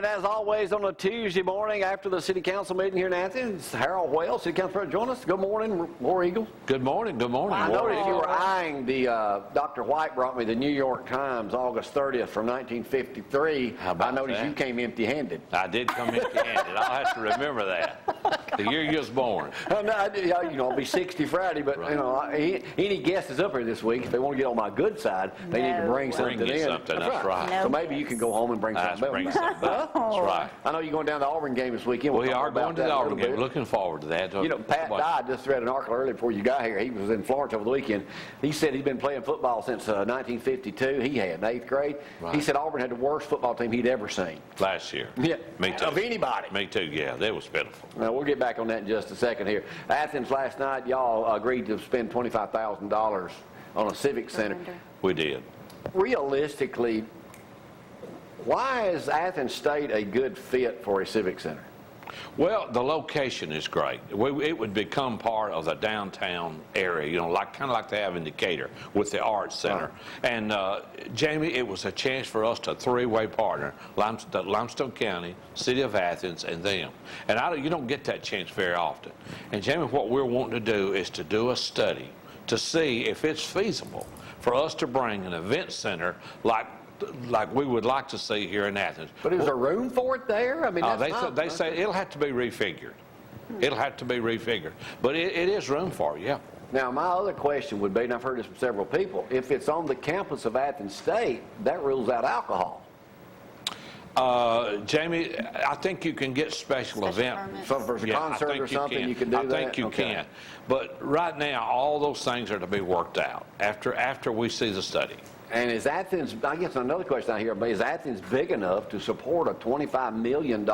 And as always on a Tuesday morning after the City Council meeting here in Athens, Harold Wells, City Council President, join us. Good morning, War Eagle. Good morning, good morning. I noticed you were eyeing the, Dr. White brought me the New York Times, August 30th from 1953. How about I noticed that? you came empty-handed. I did come empty-handed. I'll have to remember that. The year you was born. I'll be 60 Friday, but any guests up here this week, if they want to get on my good side, they need to bring something Bring you in. something, that's right. So maybe you can go home and bring something else. Bring something back. That's right. I know you're going down to the Auburn game this weekend. We are going to the Auburn game. Looking forward to that. You know, Pat Dodd just read an article earlier before you got here. He was in Florence over the weekend. He said he's been playing football since 1952. He had in 8th grade. Right. He said Auburn had the worst football team he'd ever seen. Last year. Yeah. Me too. Of anybody. Me too, yeah. That was pitiful. Now, we'll get back on that in just a second here. Athens last night, y'all agreed to spend $25,000 on a civic center. We did. Realistically, why is Athens State a good fit for a civic center? Well, the location is great. It would become part of the downtown area, you know, kind of like they have in Decatur with the Arts Center. And Jamie, it was a chance for us to three-way partner, Limestone County, City of Athens, and them. And you don't get that chance very often. And Jamie, what we're wanting to do is to do a study to see if it's feasible for us to bring an event center like we would like to see here in Athens. But is there room for it there? I mean, they say it'll have to be refigured. It'll have to be refigured. But it is room for it, yeah. Now, my other question would be, and I've heard this from several people, if it's on the campus of Athens State, that rules out alcohol. Jamie, I think you can get special event. So if there's a concert or something, you can do that? I think you can. But right now, all those things are to be worked out after we see the study. And is Athens, I guess another question I hear, is Athens big enough to support a $25 million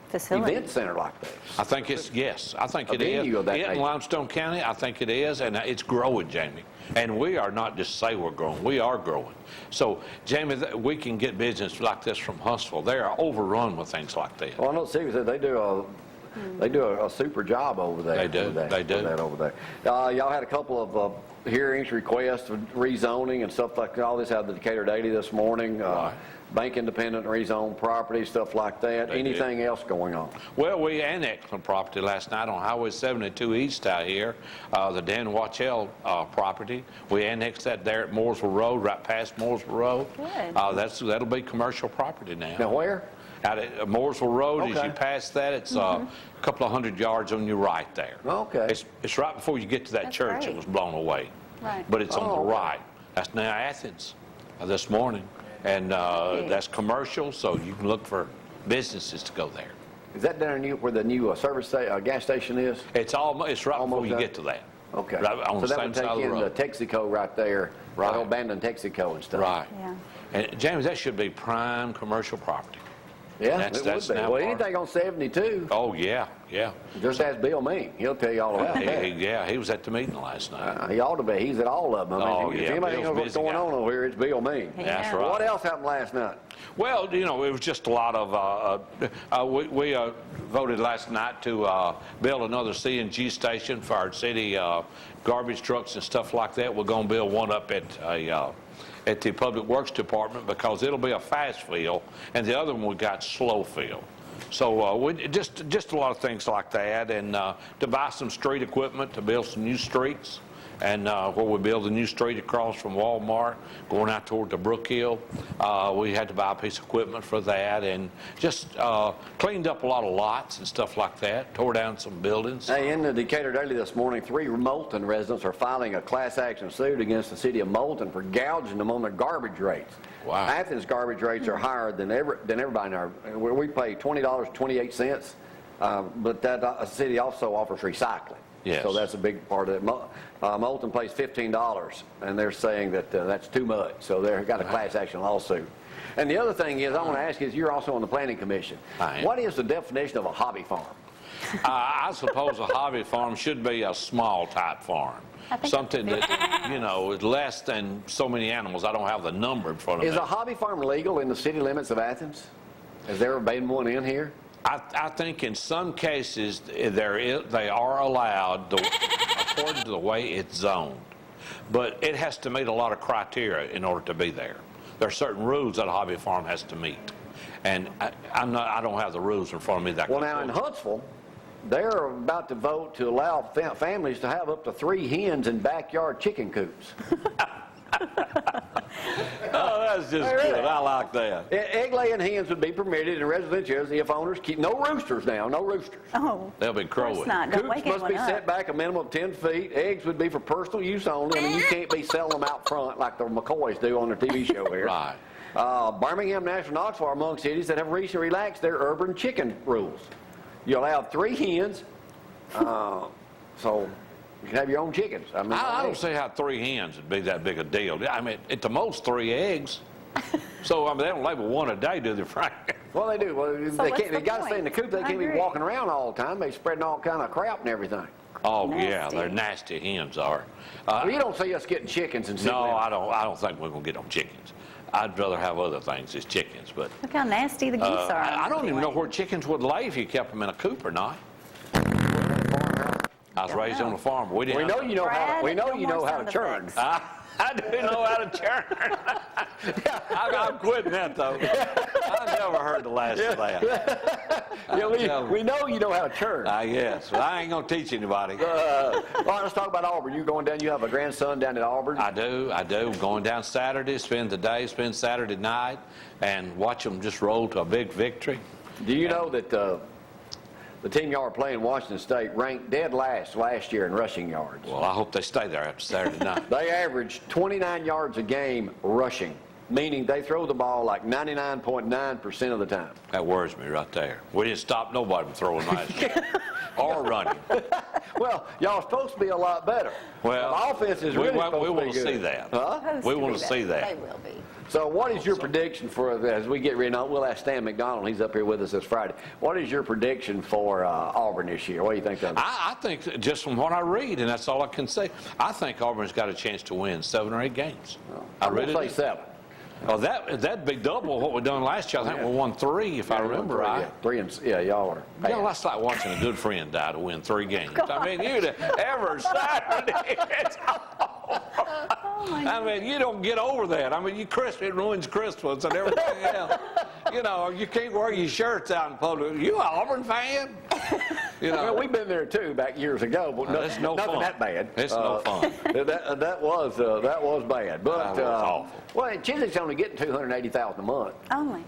facility event center like this? I think yes. I think A it is. venue of that In nature. Limestone County, I think it is, and it's growing, Jamie. And we are not just say we're growing, we are growing. So, Jamie, we can get business like this from Huntsville. They are overrun with things like that. Well, I know seriously, they do a super job over there. They do. They do. With that over there. Y'all had a couple of hearings, requests, rezoning and stuff like that. All this out of the Decatur Daily this morning. Right. Bank independent, rezone property, stuff like that. They Anything else going on? Well, we annexed some property last night on Highway 72 East out here, the Dan Watchell property. We annexed that there at Mooresville Road, right past Mooresville Road. Good. That'll be commercial property now. Now where? Out at Mooresville Road, as Okay. you pass that, it's a couple of hundred yards on your right there. Okay. It's right before you get to that That's church great. that was blown away. Right. But it's on Oh, the okay. right. That's now Athens this morning. And that's commercial, so you can look for businesses to go there. Is that down where the new gas station is? It's right before Almost you done. get to that. Okay. Right on so the that same would side take of the in the road. Texaco right there. Right. That old abandoned Texaco and stuff. Right. Yeah. And James, that should be prime commercial property. Yeah, That's it would be. now Well, part- anything on 72, Oh, yeah. just ask Bill Mean. He'll tell you all about that. He was at the meeting last night. He ought to be. He's at all of them. I mean, Oh, if yeah, anybody Bill's knows what's busy going guy. on over here, it's Bill Mean. That's Yeah. right. What else happened last night? Well, you know, it was just a lot of, we voted last night to build another CNG station for our city garbage trucks and stuff like that. We're going to build one up at the Public Works Department because it'll be a fast fill, and the other one we got slow fill. So we just a lot of things like that, and to buy some street equipment to build some new streets. And where we build a new street across from Walmart, going out toward the Brook Hill, we had to buy a piece of equipment for that, and just cleaned up a lot of lots and stuff like that, tore down some buildings. Hey, in the Decatur Daily this morning, 3 Moulton residents are filing a class action suit against the city of Moulton for gouging them on their garbage rates. Wow. Athens garbage rates are higher than everybody in our. We pay $20.28, but that city also offers recycling. Yes. So that's a big part of it. Moulton pays $15, and they're saying that that's too much. So they've got a class action lawsuit. And the other thing is, I want to ask you, is you're also on the planning commission. I am. What is the definition of a hobby farm? I suppose a hobby farm should be a small type farm. Something that, you know, is less than so many animals. I don't have the number in front of me. Is a hobby farm legal in the city limits of Athens? Has there ever been one in here? I think in some cases they are allowed according to the way it's zoned. But it has to meet a lot of criteria in order to be there. There are certain rules that a hobby farm has to meet. And I don't have the rules in front of me that. Well, now in Huntsville, they're about to vote to allow families to have up to 3 hens in backyard chicken coops. Oh, that's just good. I like that. Egg-laying hens would be permitted in residential areas if owners keep no roosters now, no roosters. Oh, They'll be of course crowing. not. Don't Coops wake must be anyone set up. back a minimum of 10 feet. Eggs would be for personal use only. I mean, you can't be selling them out front like the McCoys do on their TV show here. Right. Birmingham, Nashville, and Knoxville are among cities that have recently relaxed their urban chicken rules. You allow 3 hens, so you can have your own chickens. I mean, I don't see how 3 hens would be that big a deal. I mean, at the most 3 eggs. So, I mean, they don't label 1 a day, do they, Frank? Well, they do. Well, what's they the got to stay in the point? coop. They I can't be agree. walking around all the time. They spreading all kind of crap and everything. Oh, yeah, Nasty. they're nasty hens are. Well, you don't see us getting chickens and No, I don't think we're going to get them chickens. I'd rather have other things as chickens, but Look how nasty the geese are. I don't even know anyway. where chickens would lay if you kept them in a coop or not. I was raised on a farm. We didn't. We know you know how. Brad, We know no you more know how sound to churn. effects. I do know how to churn. I'm quitting that though. I never heard the last of that. Yeah, we know you know how to churn. Yes, but I ain't gonna teach anybody. All right, let's talk about Auburn. You going down? You have a grandson down at Auburn. I do. Going down Saturday, spend the day, spend Saturday night, and watch them just roll to a big victory. Do you know that the team y'all are playing, Washington State, ranked dead last year in rushing yards? Well, I hope they stay there after Saturday night. They averaged 29 yards a game rushing, meaning they throw the ball like 99.9% of the time. That worries me right there. We didn't stop nobody from throwing last year or running. Well, y'all are supposed to be a lot better. Well, the offense is really supposed we to want be to good. see that. Huh? Supposed We to want be to see better. that. They will be. So what is your prediction for, as we get ready, we'll ask Stan McDonald, he's up here with us this Friday. What is your prediction for Auburn this year? What do you think of it? I think just from what I read, and that's all I can say, I think Auburn's got a chance to win 7 or 8 games. I I'm really gonna do. say 7. Oh, that'd be double what we done last year. I think we won 3, if I remember right. Yeah, 3 and y'all are. You know, that's like watching a good friend die to win 3 games. I mean, you'd ever Saturday. I mean, you don't get over that. I mean, it ruins Christmas and everything else. You know, you can't wear your shirts out in public. You an Auburn fan? You know, Well, we've been there too back years ago, but it's no nothing fun. that bad. It's no fun. That was bad. But That was awful. well, Chiswick's only getting $280,000 a month. Only.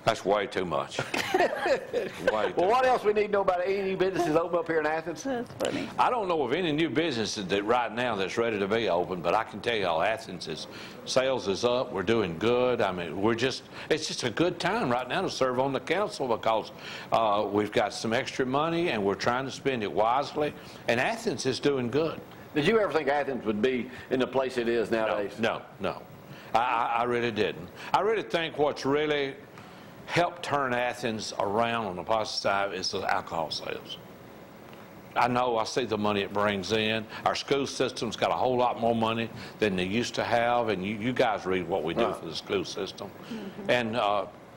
That's way too much. Way too Well, what else we need to know about any new businesses open up here in Athens? That's funny. I don't know of any new businesses that right now that's ready to be open, but I can tell you all Athens sales is up. We're doing good. I mean, it's just a good time right now to serve on the council because we've got some extra money and we're trying to spend it wisely. And Athens is doing good. Did you ever think Athens would be in the place it is nowadays? No. I really didn't. I really think what's really helped turn Athens around on the positive side is the alcohol sales. I know, I see the money it brings in. Our school system's got a whole lot more money than they used to have, and you guys read what we do for the school system. And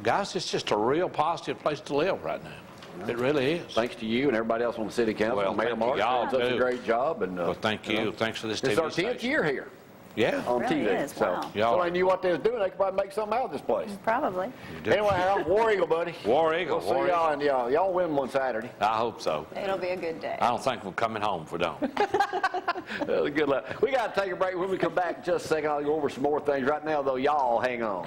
guys, it's just a real positive place to live right now. It really is. Thanks to you and everybody else on the city council. Well, Mayor thank you. Mark Y'all does such a too. great job. And Well, thank you. Thanks for this TV It's our 10th station. year here Yeah. on Really TV. is, So, wow. Y'all- they knew what they was doing. They could probably make something out of this place. Probably. Anyway, Harold, War Eagle, buddy. War Eagle. We'll see War y'all, Eagle. and y'all win one Saturday. I hope so. It'll be a good day. I don't think we're coming home if we don't. Good luck. We got to take a break. When we come back in just a second, I'll go over some more things. Right now, though, y'all hang on.